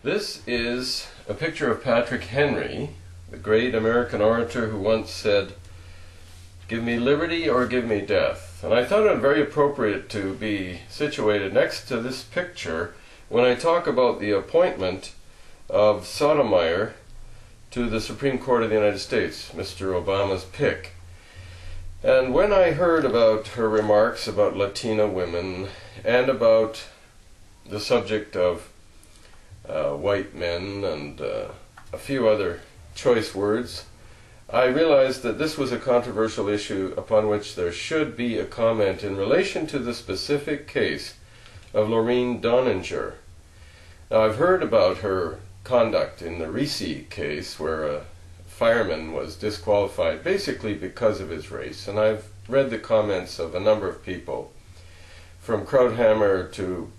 This is a picture of Patrick Henry, the great American orator who once said, "Give me liberty or give me death." And I thought it very appropriate to be situated next to this picture when I talk about the appointment of Sotomayor to the Supreme Court of the United States, Mr. Obama's pick. And when I heard about her remarks about Latina women and about the subject of white men and a few other choice words, I realized that this was a controversial issue upon which there should be a comment in relation to the specific case of Lorene Donninger. Now, I've heard about her conduct in the Reese case where a fireman was disqualified basically because of his race, and I've read the comments of a number of people from Krauthammer to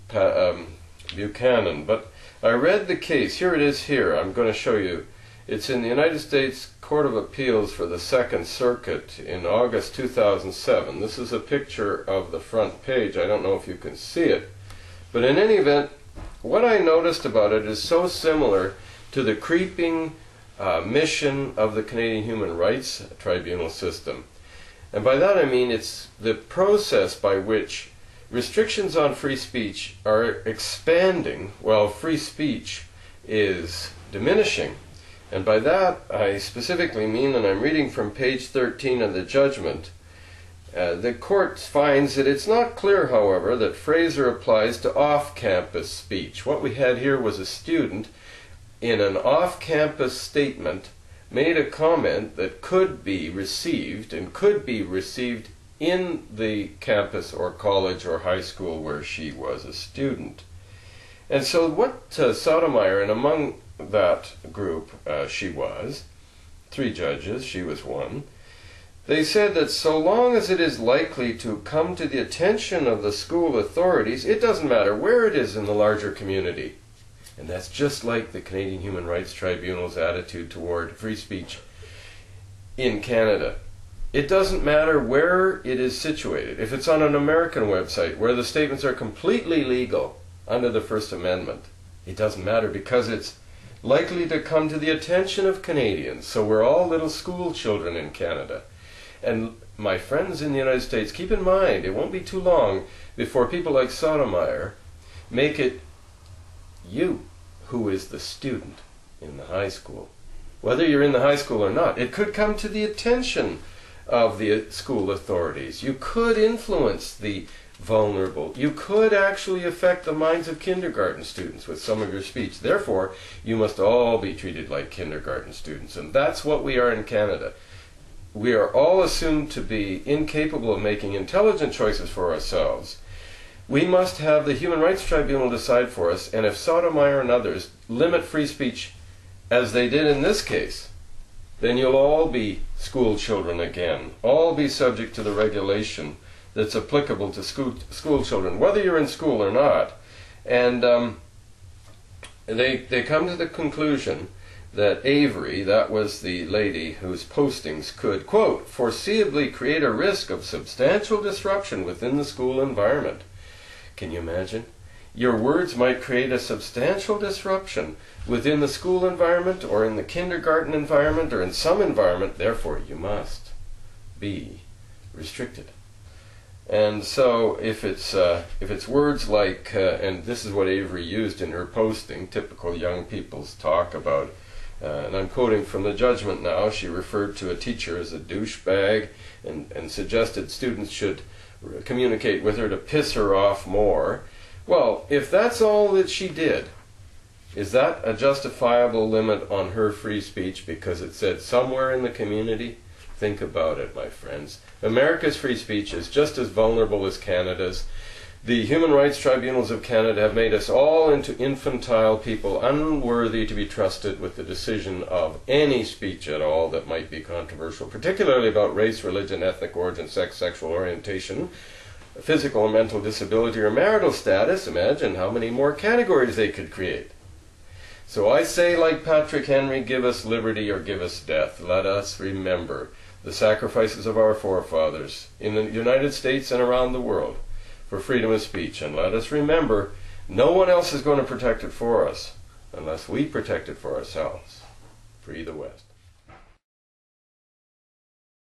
Buchanan, but I read the case. Here it is here. I'm going to show you. It's in the United States Court of Appeals for the Second Circuit in August 2007. This is a picture of the front page. I don't know if you can see it. But in any event, what I noticed about it is so similar to the creeping mission of the Canadian Human Rights Tribunal system. And by that I mean it's the process by which restrictions on free speech are expanding while free speech is diminishing. And by that I specifically mean, and I'm reading from page 13 of the judgment, the court finds that it's not clear, however, that Fraser applies to off-campus speech. What we had here was a student in an off-campus statement made a comment that could be received and could be received in the campus or college or high school where she was a student. And so what Sotomayor, and among that group she was, 3 judges, she was one, they said that so long as it is likely to come to the attention of the school authorities, it doesn't matter where it is in the larger community. And that's just like the Canadian Human Rights Tribunal's attitude toward free speech in Canada. It doesn't matter where it is situated. If it's on an American website where the statements are completely legal under the First Amendment, it doesn't matter because it's likely to come to the attention of Canadians. So we're all little school children in Canada. And my friends in the United States, keep in mind, it won't be too long before people like Sotomayor make it you who is the student in the high school. Whether you're in the high school or not, it could come to the attention of the school authorities. You could influence the vulnerable. You could actually affect the minds of kindergarten students with some of your speech. Therefore, you must all be treated like kindergarten students. And that's what we are in Canada. We are all assumed to be incapable of making intelligent choices for ourselves. We must have the Human Rights Tribunal decide for us, and if Sotomayor and others limit free speech as they did in this case, then you'll all be school children again, all be subject to the regulation that's applicable to school children, whether you're in school or not. And they come to the conclusion that Avery, that was the lady whose postings could, quote, foreseeably create a risk of substantial disruption within the school environment. Can you imagine? Your words might create a substantial disruption within the school environment or in the kindergarten environment or in some environment, therefore you must be restricted. And so if it's words like, and this is what Avery used in her posting, typical young people's talk about, and I'm quoting from the judgment now, she referred to a teacher as a douchebag and suggested students should communicate with her to piss her off more. Well, if that's all that she did, is that a justifiable limit on her free speech because it said somewhere in the community? Think about it, my friends. America's free speech is just as vulnerable as Canada's. The Human Rights Tribunals of Canada have made us all into infantile people, unworthy to be trusted with the decision of any speech at all that might be controversial, particularly about race, religion, ethnic origin, sex, sexual orientation, physical or mental disability, or marital status. Imagine how many more categories they could create. So I say, like Patrick Henry, give us liberty or give us death. Let us remember the sacrifices of our forefathers in the United States and around the world for freedom of speech. And let us remember, no one else is going to protect it for us. unless we protect it for ourselves. Free the West.